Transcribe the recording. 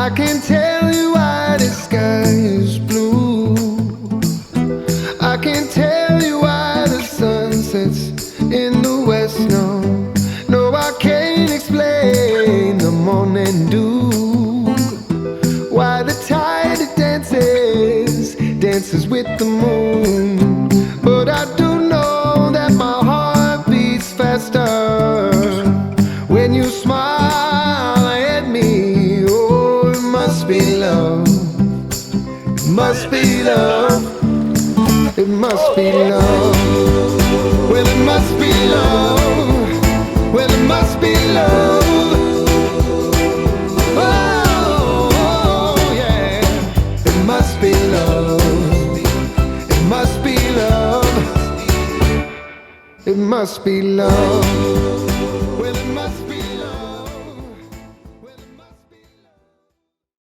I can't tell you why the sky is blue. I can't tell you why the sun sets in the west. No, I can't explain the morning dew. Why the tide dances with the moon. But I do know that my heart beats faster when you smile at me. Oh, it must be love. It must be love. It must be love. Well, it must be love. Well, it must be love. Oh, yeah. It must be love. It must be love. It must be love. Well, it must be love.